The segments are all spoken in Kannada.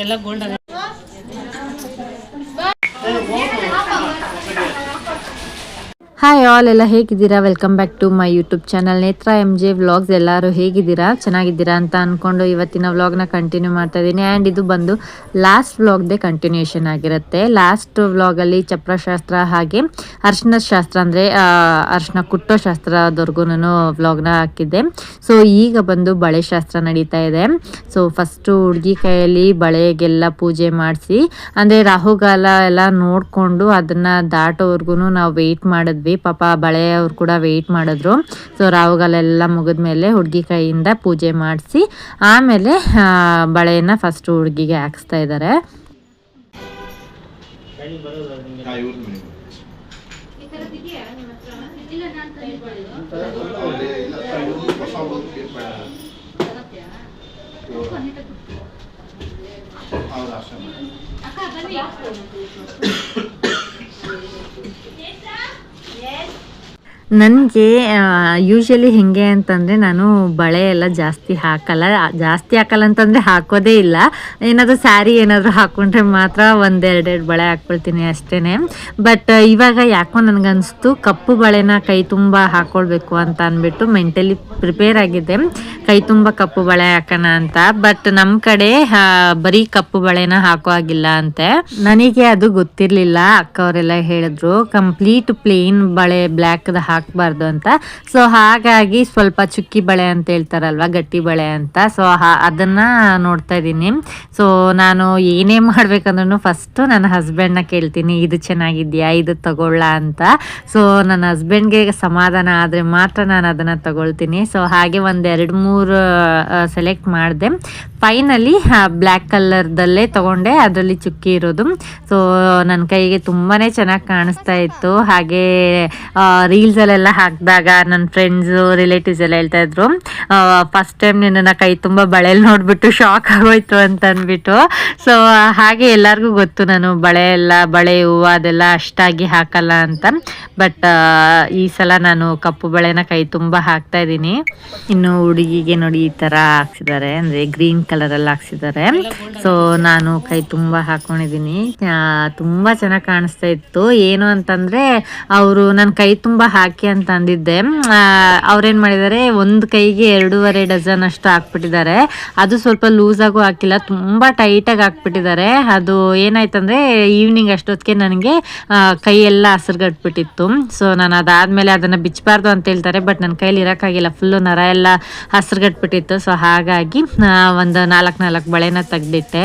ಎಲ್ಲ ಗೋಲ್ಡ್ ಹಾಯ್ ಆಲ್, ಎಲ್ಲ ಹೇಗಿದ್ದೀರಾ? Welcome back to my YouTube channel Netra MJ vlogs. ಎಲ್ಲರೂ ಹೇಗಿದ್ದೀರಾ? ಚೆನ್ನಾಗಿದ್ದೀರಾ ಅಂತ ಅಂದ್ಕೊಂಡು ಇವತ್ತಿನ ವ್ಲಾಗ್ನ ಕಂಟಿನ್ಯೂ ಮಾಡ್ತಾ ಇದ್ದೀನಿ. ಆ್ಯಂಡ್ ಇದು ಬಂದು ಲಾಸ್ಟ್ ವ್ಲಾಗ್ದೇ ಕಂಟಿನ್ಯೂಷನ್ ಆಗಿರುತ್ತೆ. ಲಾಸ್ಟ್ ವ್ಲಾಗಲ್ಲಿ ಚಪ್ರಶಾಸ್ತ್ರ ಹಾಗೆ ಅರ್ಶಿನ ಶಾಸ್ತ್ರ ಅಂದರೆ ಅರ್ಶಿನ ಕುಟ್ಟೋ ಶಾಸ್ತ್ರದವರೆಗೂ ನಾನು ವ್ಲಾಗ್ನ ಹಾಕಿದ್ದೆ. ಸೊ ಈಗ ಬಂದು ಬಳೆ ಶಾಸ್ತ್ರ ನಡೀತಾ ಇದೆ. ಸೊ ಫಸ್ಟು ಹುಡುಗಿ ಕೈಯಲ್ಲಿ ಬಳೆಗೆಲ್ಲ ಪೂಜೆ ಮಾಡಿಸಿ, ಅಂದರೆ ರಾಹುಗಾಲ ಎಲ್ಲ ನೋಡಿಕೊಂಡು ಅದನ್ನು ದಾಟೋವರೆಗೂ ನಾವು ವೆಯ್ಟ್ ಮಾಡಿದ್ವಿ. ಪಾಪ ಬಳೆಯವ್ರು ಕೂಡ ವೆಯ್ಟ್ ಮಾಡಿದ್ರು. ಸೊ ರಾಹುಗಾಲೆಲ್ಲ ಮುಗಿದ್ಮೇಲೆ ಹುಡುಗಿ ಕೈಯಿಂದ ಪೂಜೆ ಮಾಡಿಸಿ ಆಮೇಲೆ ಬಳೆಯನ್ನು ಫಸ್ಟ್ ಹುಡುಗಿಗೆ ಹಾಕಿಸ್ತಾ ಇದ್ದಾರೆ. ನನಗೆ ಯೂಶ್ವಲಿ ಹೇಗೆ ಅಂತಂದರೆ ನಾನು ಬಳೆ ಎಲ್ಲ ಜಾಸ್ತಿ ಹಾಕಲ್ಲ ಅಂತಂದರೆ ಹಾಕೋದೇ ಇಲ್ಲ. ಏನಾದರೂ ಸ್ಯಾರಿ ಏನಾದರೂ ಹಾಕ್ಕೊಂಡ್ರೆ ಮಾತ್ರ ಒಂದೆರಡೆರಡು ಬಳೆ ಹಾಕ್ಕೊಳ್ತೀನಿ ಅಷ್ಟೇ. ಬಟ್ ಇವಾಗ ಯಾಕೋ ನನಗನ್ನಿಸ್ತು ಕಪ್ಪು ಬಳೆನ ಕೈ ತುಂಬ ಹಾಕ್ಕೊಳ್ಬೇಕು ಅಂತ ಅಂದ್ಬಿಟ್ಟು ಮೆಂಟಲಿ ಪ್ರಿಪೇರ್ ಆಗಿದ್ದೆ, ಕೈ ತುಂಬ ಕಪ್ಪು ಬಳೆ ಹಾಕೋಣ ಅಂತ. ಬಟ್ ನಮ್ಮ ಕಡೆ ಬರೀ ಕಪ್ಪು ಬಳೆನ ಹಾಕೋ ಆಗಿಲ್ಲ ಅಂತೆ. ನನಗೆ ಅದು ಗೊತ್ತಿರಲಿಲ್ಲ. ಅಕ್ಕ ಅವರೆಲ್ಲ ಹೇಳಿದ್ರು ಕಂಪ್ಲೀಟ್ ಪ್ಲೇನ್ ಬಳೆ ಬ್ಲ್ಯಾಕ್ದ ಹಾಕಬಾರ್ದು ಅಂತ. ಸೊ ಹಾಗಾಗಿ ಸ್ವಲ್ಪ ಚುಕ್ಕಿ ಬಳೆ ಅಂತ ಹೇಳ್ತಾರಲ್ವ, ಗಟ್ಟಿ ಬಳೆ ಅಂತ. ಸೊ ಅದನ್ನು ನೋಡ್ತಾ ಇದ್ದೀನಿ. ಸೊ ನಾನು ಏನೇ ಮಾಡ್ಬೇಕಂದ್ರೂ ಫಸ್ಟು ನನ್ನ ಹಸ್ಬೆಂಡ್ನ ಕೇಳ್ತೀನಿ, ಇದು ಚೆನ್ನಾಗಿದೆಯಾ, ಇದು ತಗೊಳ್ಳ ಅಂತ. ಸೊ ನನ್ನ ಹಸ್ಬೆಂಡ್ಗೆ ಸಮಾಧಾನ ಆದರೆ ಮಾತ್ರ ನಾನು ಅದನ್ನು ತಗೊಳ್ತೀನಿ. ಸೊ ಹಾಗೆ ಒಂದು 2-3 ಸೆಲೆಕ್ಟ್ ಮಾಡಿದೆ. ಫೈನಲಿ ಬ್ಲ್ಯಾಕ್ ಕಲರ್ದಲ್ಲೇ ತೊಗೊಂಡೆ, ಅದರಲ್ಲಿ ಚುಕ್ಕಿ ಇರೋದು. ಸೊ ನನ್ನ ಕೈಗೆ ತುಂಬಾ ಚೆನ್ನಾಗಿ ಕಾಣಿಸ್ತಾ ಇತ್ತು. ಹಾಗೆ ರೀಲ್ಸಲ್ಲೆಲ್ಲ ಹಾಕಿದಾಗ ನನ್ನ ಫ್ರೆಂಡ್ಸು ರಿಲೇಟಿವ್ಸ್ ಎಲ್ಲ ಹೇಳ್ತಾ ಇದ್ರು, ಫಸ್ಟ್ ಟೈಮ್ ನಿನ್ನ ಕೈ ತುಂಬ ಬಳೆಯಲ್ಲಿ ನೋಡಿಬಿಟ್ಟು ಶಾಕ್ ಆಗೋಯ್ತು ಅಂತ ಅಂದ್ಬಿಟ್ಟು. ಸೊ ಹಾಗೆ ಎಲ್ಲರಿಗೂ ಗೊತ್ತು ನಾನು ಬಳೆ ಹೂವು ಅದೆಲ್ಲ ಅಷ್ಟಾಗಿ ಹಾಕಲ್ಲ ಅಂತ. ಬಟ್ ಈ ಸಲ ನಾನು ಕಪ್ಪು ಬಳೆನ ಕೈ ತುಂಬ ಹಾಕ್ತಾ ಇದ್ದೀನಿ. ಇನ್ನು ಹುಡುಗಿಗೆ ನೋಡಿ ಈ ಥರ ಹಾಕ್ಸಿದ್ದಾರೆ, ಅಂದರೆ ಗ್ರೀನ್ ಕಲರಲ್ಲಿ ಹಾಕ್ಸಿದ್ದಾರೆ. ಸೊ ನಾನು ಕೈ ತುಂಬ ಹಾಕ್ಕೊಂಡಿದ್ದೀನಿ. ತುಂಬ ಚೆನ್ನಾಗಿ ಕಾಣಿಸ್ತಾ ಇತ್ತು. ಏನು ಅಂತಂದರೆ ಅವರು ನನ್ನ ಕೈ ತುಂಬ ಹಾಕಿ ಅಂತ ಅಂದಿದ್ದೆ, ಅವ್ರೇನು ಮಾಡಿದ್ದಾರೆ ಒಂದು ಕೈಗೆ 2.5 ಡಜನ್ ಅಷ್ಟು ಹಾಕ್ಬಿಟ್ಟಿದ್ದಾರೆ. ಅದು ಸ್ವಲ್ಪ ಲೂಸಾಗೂ ಹಾಕಿಲ್ಲ, ತುಂಬ ಟೈಟಾಗಿ ಹಾಕ್ಬಿಟ್ಟಿದ್ದಾರೆ. ಅದು ಏನಾಯ್ತಂದರೆ ಈವ್ನಿಂಗ್ ಅಷ್ಟೊತ್ತಿಗೆ ನನಗೆ ಕೈ ಎಲ್ಲ ಹಸಿರುಗಟ್ಬಿಟ್ಟಿತ್ತು. ಸೊ ನಾನು ಅದಾದಮೇಲೆ ಅದನ್ನು ಬಿಚ್ಚಬಾರ್ದು ಅಂತ ಹೇಳ್ತಾರೆ, ಬಟ್ ನನ್ನ ಕೈಲಿ ಇರೋಕ್ಕಾಗಿಲ್ಲ, ಫುಲ್ಲು ನರ ಎಲ್ಲ ಹಸಿರುಗಟ್ಬಿಟ್ಟಿತ್ತು. ಸೊ ಹಾಗಾಗಿ ಒಂದು 4 ಬಳೆನ ತೆಗ್ದಿಟ್ಟೆ.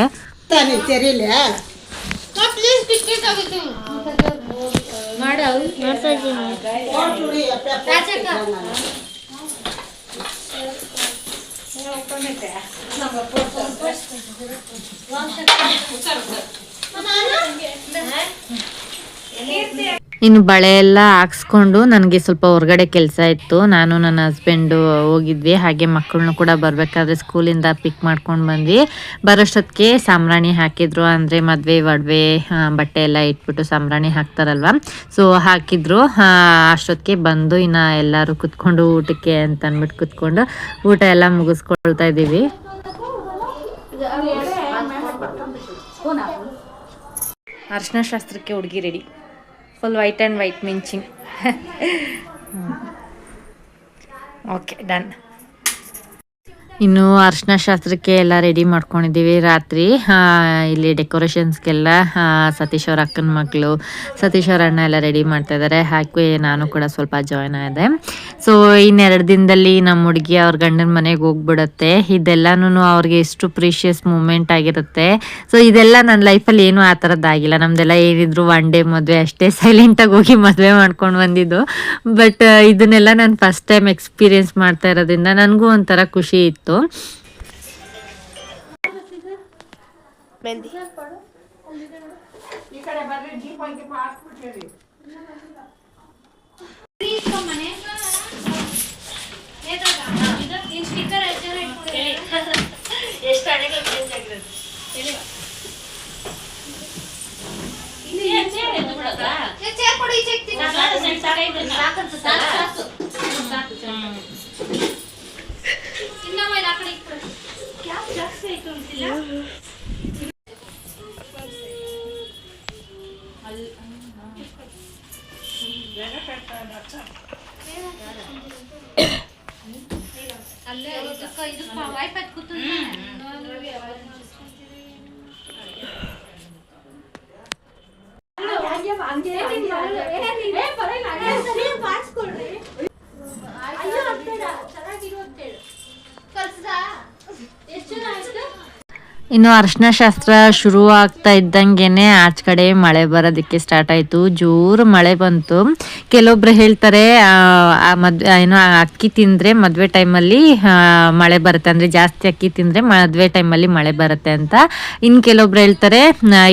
ಇನ್ನು ಬಳೆ ಎಲ್ಲ ಹಾಕ್ಸ್ಕೊಂಡು ನನಗೆ ಸ್ವಲ್ಪ ಹೊರಗಡೆ ಕೆಲಸ ಇತ್ತು. ನಾನು ನನ್ನ ಹಸ್ಬೆಂಡು ಹೋಗಿದ್ವಿ. ಹಾಗೆ ಮಕ್ಕಳನ್ನು ಕೂಡ ಬರಬೇಕಾದ್ರೆ ಸ್ಕೂಲಿಂದ ಪಿಕ್ ಮಾಡ್ಕೊಂಡು ಬಂದ್ವಿ. ಬರೋಷ್ಟೊತ್ತಿಗೆ ಸಾಂಬ್ರಾಣಿ ಹಾಕಿದ್ರು, ಅಂದರೆ ಮದುವೆ ಒಡವೆ ಬಟ್ಟೆ ಎಲ್ಲ ಇಟ್ಬಿಟ್ಟು ಸಾಂಬ್ರಾಣಿ ಹಾಕ್ತಾರಲ್ವ, ಸೊ ಹಾಕಿದ್ರು. ಅಷ್ಟೊತ್ತಿಗೆ ಬಂದು ಇನ್ನು ಎಲ್ಲರೂ ಕುತ್ಕೊಂಡು ಊಟಕ್ಕೆ ಅಂತ ಅಂದ್ಬಿಟ್ಟು ಕುತ್ಕೊಂಡು ಊಟ ಎಲ್ಲ ಮುಗಿಸ್ಕೊಳ್ತಾ ಇದ್ದೀವಿ. ಅರ್ಶಿನ ಶಾಸ್ತ್ರಕ್ಕೆ ಹುಡುಗಿ ready, full white and white ಮಿಂಚಿಂಗ್. Okay, done. ಇನ್ನು ಅರ್ಶಿನ ಶಾಸ್ತ್ರಕ್ಕೆ ಎಲ್ಲ ರೆಡಿ ಮಾಡ್ಕೊಂಡಿದ್ದೀವಿ. ರಾತ್ರಿ ಇಲ್ಲಿ ಡೆಕೋರೇಷನ್ಸ್ಗೆಲ್ಲ ಸತೀಶ್ ಅವ್ರ ಅಕ್ಕನ ಮಕ್ಕಳು, ಸತೀಶ್ ಅವ್ರ ಅಣ್ಣ ಎಲ್ಲ ರೆಡಿ ಮಾಡ್ತಾಯಿದ್ದಾರೆ. ಹಾಕಿ ನಾನು ಕೂಡ ಸ್ವಲ್ಪ ಜಾಯ್ನ್ ಆದೆ. ಸೊ ಇನ್ನೆರಡು ದಿನದಲ್ಲಿ ನಮ್ಮ ಹುಡುಗಿ ಅವ್ರ ಗಂಡನ ಮನೆಗೆ ಹೋಗ್ಬಿಡುತ್ತೆ. ಇದೆಲ್ಲನೂ ಅವ್ರಿಗೆ ಎಷ್ಟು ಪ್ರೀಷಿಯಸ್ ಮೂಮೆಂಟ್ ಆಗಿರುತ್ತೆ. ಸೊ ಇದೆಲ್ಲ ನನ್ನ ಲೈಫಲ್ಲಿ ಏನೂ ಆ ಥರದ್ದಾಗಿಲ್ಲ. ನಮ್ಮದೆಲ್ಲ ಏನಿದ್ರು 1 ಡೇ ಮದುವೆ ಅಷ್ಟೇ, ಸೈಲೆಂಟಾಗಿ ಹೋಗಿ ಮದುವೆ ಮಾಡ್ಕೊಂಡು ಬಂದಿದ್ದು. ಬಟ್ ಇದನ್ನೆಲ್ಲ ನಾನು ಫಸ್ಟ್ ಟೈಮ್ ಎಕ್ಸ್ಪೀರಿಯೆನ್ಸ್ ಮಾಡ್ತಾ ಇರೋದ್ರಿಂದ ನನಗೂ ಒಂಥರ ಖುಷಿ ಇತ್ತು. ಮೆಹಂದಿ ಇನ್ನು ಅರ್ಶಿನ ಶಾಸ್ತ್ರ ಶುರು ಆಗ್ತಾ ಇದ್ದಂಗೆನೆ ಆಚ ಕಡೆ ಮಳೆ ಬರೋದಕ್ಕೆ ಸ್ಟಾರ್ಟ್ ಆಯಿತು. ಜೋರು ಮಳೆ ಬಂತು. ಕೆಲವೊಬ್ರು ಹೇಳ್ತಾರೆ ಏನೋ ಅಕ್ಕಿ ತಿಂದರೆ ಮದುವೆ ಟೈಮಲ್ಲಿ ಮಳೆ ಬರುತ್ತೆ, ಅಂದರೆ ಜಾಸ್ತಿ ಅಕ್ಕಿ ತಿಂದರೆ ಮದುವೆ ಟೈಮಲ್ಲಿ ಮಳೆ ಬರುತ್ತೆ ಅಂತ. ಇನ್ನು ಕೆಲವೊಬ್ರು ಹೇಳ್ತಾರೆ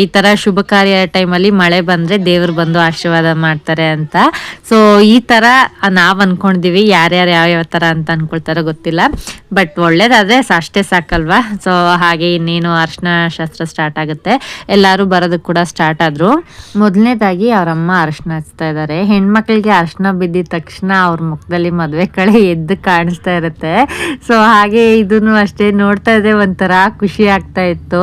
ಈ ಥರ ಶುಭ ಕಾರ್ಯ ಟೈಮಲ್ಲಿ ಮಳೆ ಬಂದರೆ ದೇವ್ರು ಬಂದು ಆಶೀರ್ವಾದ ಮಾಡ್ತಾರೆ ಅಂತ. ಸೊ ಈ ಥರ ನಾವು ಅಂದ್ಕೊಂಡಿದ್ದೀವಿ. ಯಾರ್ಯಾರು ಯಾವ್ಯಾವ ಥರ ಅಂತ ಅಂದ್ಕೊಳ್ತಾರೋ ಗೊತ್ತಿಲ್ಲ, ಬಟ್ ಒಳ್ಳೇದಾದರೆ ಅಷ್ಟೇ ಸಾಕಲ್ವಾ. ಸೊ ಹಾಗೆ ಇನ್ನೇನು ಅರ್ಶಿನ ಶಾಸ್ತ್ರ ಸ್ಟಾರ್ಟ್ ಆಗುತ್ತೆ. ಎಲ್ಲರೂ ಬರೋದಕ್ಕೆ ಕೂಡ ಸ್ಟಾರ್ಟ್ ಆದರು. ಮೊದಲನೇದಾಗಿ ಅವರಮ್ಮ ಅರ್ಶಿನ ಹಚ್ತಾ ಇದ್ದಾರೆ. ಹೆಣ್ಮಕ್ಳಿಗೆ ಅರ್ಶಿನ ಬಿದ್ದಿದ ತಕ್ಷಣ ಅವ್ರ ಮುಖದಲ್ಲಿ ಮದುವೆ ಕಳೆ ಎದ್ದು ಕಾಣಿಸ್ತಾ ಇರುತ್ತೆ. ಸೊ ಹಾಗೆ ಇದನ್ನು ಅಷ್ಟೇ ನೋಡ್ತಾ ಇದ್ದೆ ಒಂಥರ ಖುಷಿ ಆಗ್ತಾ ಇತ್ತು.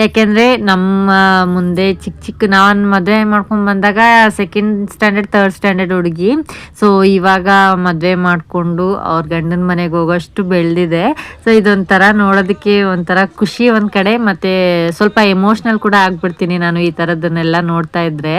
ಯಾಕೆಂದರೆ ನಮ್ಮ ಮುಂದೆ ಚಿಕ್ಕ ನಾನು ಮದುವೆ ಮಾಡ್ಕೊಂಡು ಬಂದಾಗ 2nd ಸ್ಟ್ಯಾಂಡರ್ಡ್ 3rd ಸ್ಟ್ಯಾಂಡರ್ಡ್ ಹುಡುಗಿ. ಸೊ ಇವಾಗ ಮದುವೆ ಮಾಡಿಕೊಂಡು ಅವ್ರ ಗಂಡನ ಮನೆಗೆ ಹೋಗೋಷ್ಟು ಬೆಳೆದಿದೆ. ಸೊ ಇದೊಂಥರ ನೋಡೋದಕ್ಕೆ ಒಂಥರ ಖುಷಿ ಒಂದು ಕಡೆ, ಮತ್ತೆ ಸ್ವಲ್ಪ ಎಮೋಷ್ನಲ್ ಕೂಡ ಆಗ್ಬಿಡ್ತೀನಿ ನಾನು ಈ ಥರದ್ದನ್ನೆಲ್ಲ ನೋಡ್ತಾ ಇದ್ರೆ.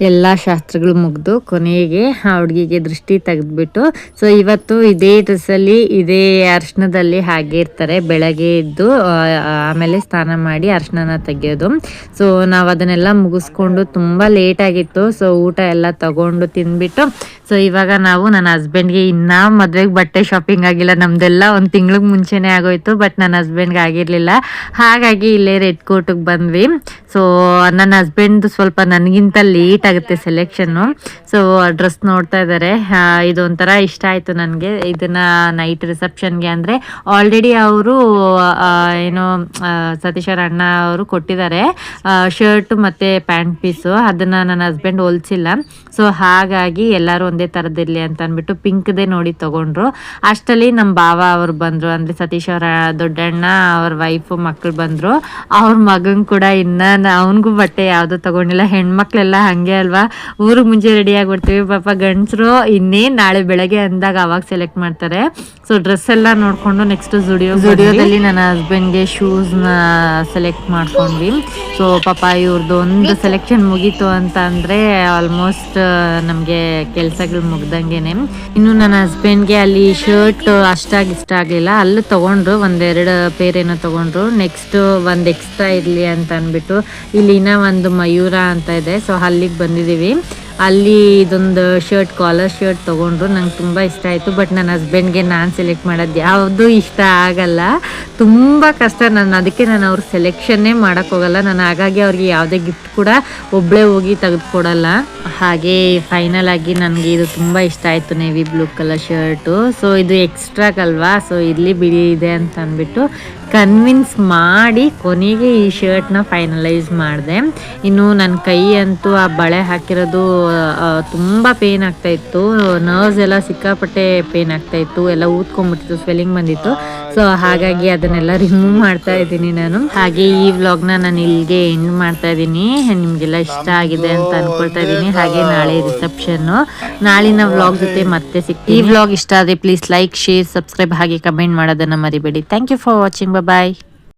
ಎಲ್ಲ ಶಾಸ್ತ್ರಗಳು ಮುಗಿದು ಕೊನೆಗೆ ಆ ಹುಡುಗಿಗೆ ದೃಷ್ಟಿ ತೆಗೆದ್ಬಿಟ್ಟು, ಸೊ ಇವತ್ತು ಇದೇ ಡ್ರೆಸ್ಸಲ್ಲಿ ಇದೇ ಅರ್ಶಿನದಲ್ಲಿ ಹಾಗೆ ಇರ್ತಾರೆ. ಬೆಳಗ್ಗೆ ಎದ್ದು ಆಮೇಲೆ ಸ್ನಾನ ಮಾಡಿ ಅರ್ಶಿನ ತೆಗೆಯೋದು. ಸೊ ನಾವು ಅದನ್ನೆಲ್ಲ ಮುಗಿಸ್ಕೊಂಡು ತುಂಬ ಲೇಟಾಗಿತ್ತು. ಸೊ ಊಟ ಎಲ್ಲ ತಗೊಂಡು ತಿಂದ್ಬಿಟ್ಟು ಸೊ ಇವಾಗ ನಾವು ನನ್ನ ಹಸ್ಬೆಂಡ್ಗೆ ಇನ್ನೂ ಮದುವೆಗೆ ಬಟ್ಟೆ ಶಾಪಿಂಗ್ ಆಗಿಲ್ಲ. ನಮ್ಮದೆಲ್ಲ ಒಂದು ತಿಂಗ್ಳಿಗೆ ಮುಂಚೆನೇ ಆಗೋಯ್ತು, ಬಟ್ ನನ್ನ ಹಸ್ಬೆಂಡ್ಗೆ ಆಗಿರಲಿಲ್ಲ. ಹಾಗಾಗಿ ಇಲ್ಲೇ ರೆಡ್ ಕೋರ್ಟಿಗೆ ಬಂದ್ವಿ. ಸೊ ನನ್ನ ಹಸ್ಬೆಂಡ್ ಸ್ವಲ್ಪ ನನಗಿಂತ ಲೇಟ್ ಆಗುತ್ತೆ ಸೆಲೆಕ್ಷನ್ನು. ಸೊ ಡ್ರೆಸ್ ನೋಡ್ತಾ ಇದ್ದಾರೆ. ಇದೊಂಥರ ಇಷ್ಟ ಆಯಿತು ನನಗೆ. ಇದನ್ನು ನೈಟ್ ರಿಸೆಪ್ಷನ್ಗೆ ಅಂದರೆ ಆಲ್ರೆಡಿ ಅವರು ಏನೋ ಸತೀಶ್ವರ ಅಣ್ಣ ಅವರು ಕೊಟ್ಟಿದ್ದಾರೆ ಶರ್ಟು ಮತ್ತು ಪ್ಯಾಂಟ್ ಪೀಸು. ಅದನ್ನು ನನ್ನ ಹಸ್ಬೆಂಡ್ ಹೊಲಿಸಿಲ್ಲ. ಸೊ ಹಾಗಾಗಿ ಎಲ್ಲರೂ ಒಂದೇ ಥರದ್ದಿರಲಿ ಅಂತ ಅಂದ್ಬಿಟ್ಟು ಪಿಂಕ್ದೇ ನೋಡಿ ತೊಗೊಂಡ್ರು. ಅಷ್ಟರಲ್ಲಿ ನಮ್ಮ ಭಾವ ಅವರು ಬಂದರು, ಅಂದರೆ ಸತೀಶ್ ಅವರ ದೊಡ್ಡಣ್ಣ ಅವ್ರ ವೈಫು ಮಕ್ಕಳು ಬಂದರು. ಅವ್ರ ಮಗಂಗೆ ಕೂಡ ಇನ್ನು ಅವನಿಗೂ ಬಟ್ಟೆ ಯಾವುದೂ ತೊಗೊಂಡಿಲ್ಲ. ಹೆಣ್ಮಕ್ಳೆಲ್ಲ ಹಾಗೆ ಅಲ್ವಾ, ಊರಿಗೆ ಮುಂಚೆ ರೆಡಿ ಆಗಿಬಿಡ್ತೀವಿ. ಪಾಪ ಗಂಡಸರು ಇನ್ನೇನು ನಾಳೆ ಬೆಳಗ್ಗೆ ಅಂದಾಗ ಅವಾಗ ಸೆಲೆಕ್ಟ್ ಮಾಡ್ತಾರೆ. ಸೊ ಡ್ರೆಸ್ ಎಲ್ಲ ನೋಡಿಕೊಂಡು ನೆಕ್ಸ್ಟ್ ಜುಡಿಯೋದಲ್ಲಿ ನನ್ನ ಹಸ್ಬೆಂಡ್ಗೆ ಶೂಸ್ನ ಸೆಲೆಕ್ಟ್ ಮಾಡ್ಕೊಂಡ್ವಿ. ಸೊ ಪಾಪ ಇವ್ರದ್ದು ಒಂದು ಸೆಲೆಕ್ಷನ್ ಮುಗೀತು ಅಂತ ಅಂದರೆ ಆಲ್ಮೋಸ್ಟ್ ನಮಗೆ ಕೆಲಸಗಳು ಮುಗ್ದಂಗೆನೆ. ಇನ್ನು ನನ್ನ ಹಸ್ಬೆಂಡ್ಗೆ ಅಲ್ಲಿ ಶರ್ಟ್ ಅಷ್ಟಾಗಿ ಇಷ್ಟ ಆಗಲಿಲ್ಲ. ಅಲ್ಲಿ ತೊಗೊಂಡ್ರು, 1-2 ಪೇರ್ ಏನೋ ತೊಗೊಂಡ್ರು. ನೆಕ್ಸ್ಟ್ ಒಂದು ಎಕ್ಸ್ಟ್ರಾ ಇರಲಿ ಅಂತ ಅಂದ್ಬಿಟ್ಟು ಇಲ್ಲಿ ಇನ್ನೂ ಒಂದು ಮಯೂರ ಅಂತ ಇದೆ. ಸೊ ಅಲ್ಲಿಗೆ ಬಂದಿದ್ದೀವಿ. ಅಲ್ಲಿ ಇದೊಂದು ಶರ್ಟ್, ಕಾಲರ್ ಶರ್ಟ್ ತೊಗೊಂಡ್ರು. ನಂಗೆ ತುಂಬ ಇಷ್ಟ ಆಯಿತು. ಬಟ್ ನನ್ನ ಹಸ್ಬೆಂಡ್ಗೆ ನಾನು ಸೆಲೆಕ್ಟ್ ಮಾಡೋದು ಯಾವುದೂ ಇಷ್ಟ ಆಗಲ್ಲ, ತುಂಬ ಕಷ್ಟ. ಅದಕ್ಕೆ ನಾನು ಅವ್ರ ಸೆಲೆಕ್ಷನ್ನೇ ಮಾಡೋಕ್ಕೋಗಲ್ಲ ನಾನು. ಹಾಗಾಗಿ ಅವ್ರಿಗೆ ಯಾವುದೇ ಗಿಫ್ಟ್ ಕೂಡ ಒಬ್ಬಳೇ ಹೋಗಿ ತೆಗೆದುಕೊಡಲ್ಲ. ಹಾಗೆ ಫೈನಲ್ ಆಗಿ ನನಗೆ ಇದು ತುಂಬ ಇಷ್ಟ ಆಯಿತು, navy blue colour shirt. So ಇದು ಎಕ್ಸ್ಟ್ರಾಗಲ್ವಾ, ಸೊ ಇಲ್ಲಿ ಬಿಳಿ ಇದೆ ಅಂತ ಅಂದ್ಬಿಟ್ಟು ಕನ್ವಿನ್ಸ್ ಮಾಡಿ ಕೊನೆಗೆ ಈ ಶರ್ಟ್ನ ಫೈನಲೈಸ್ ಮಾಡಿದೆ. ಇನ್ನು ನನ್ನ ಕೈ ಅಂತೂ ಆ ಬಳೆ ಹಾಕಿರೋದು ತುಂಬ ಪೇನ್ ಆಗ್ತಾಯಿತ್ತು. ನರ್ವ್ಸ್ ಎಲ್ಲ ಸಿಕ್ಕಾಪಟ್ಟೆ ಪೇನ್ ಆಗ್ತಾಯಿತ್ತು, ಎಲ್ಲ ಊದ್ಕೊಂಡ್ಬಿಟ್ಟಿತ್ತು, ಸ್ವೆಲ್ಲಿಂಗ್ ಬಂದಿತ್ತು. ಸೊ ಹಾಗಾಗಿ ಅದನ್ನೆಲ್ಲ ರಿಮೂವ್ ಮಾಡ್ತಾ ಇದ್ದೀನಿ ನಾನು. ಹಾಗೆ ಈ ವ್ಲಾಗ್ನ ನಾನು ಇಲ್ಲಿಗೆ ಎಂಡ್ ಮಾಡ್ತಾ ಇದ್ದೀನಿ. ನಿಮಗೆಲ್ಲ ಇಷ್ಟ ಆಗಿದೆ ಅಂತ ಅನ್ಕೊಳ್ತಾ ಇದ್ದೀನಿ. ಹಾಗೆ ನಾಳೆ ರಿಸೆಪ್ಷನ್ನು, ನಾಳಿನ ವ್ಲಾಗ್ ಜೊತೆ ಮತ್ತೆ ಸಿಗ್ತೀನಿ. ಈ ವ್ಲಾಗ್ ಇಷ್ಟ ಆದರೆ ಪ್ಲೀಸ್ ಲೈಕ್, ಶೇರ್, ಸಬ್ಸ್ಕ್ರೈಬ್ ಹಾಗೆ ಕಮೆಂಟ್ ಮಾಡೋದನ್ನು ಮರಿಬೇಡಿ. Thank you for watching. Bye.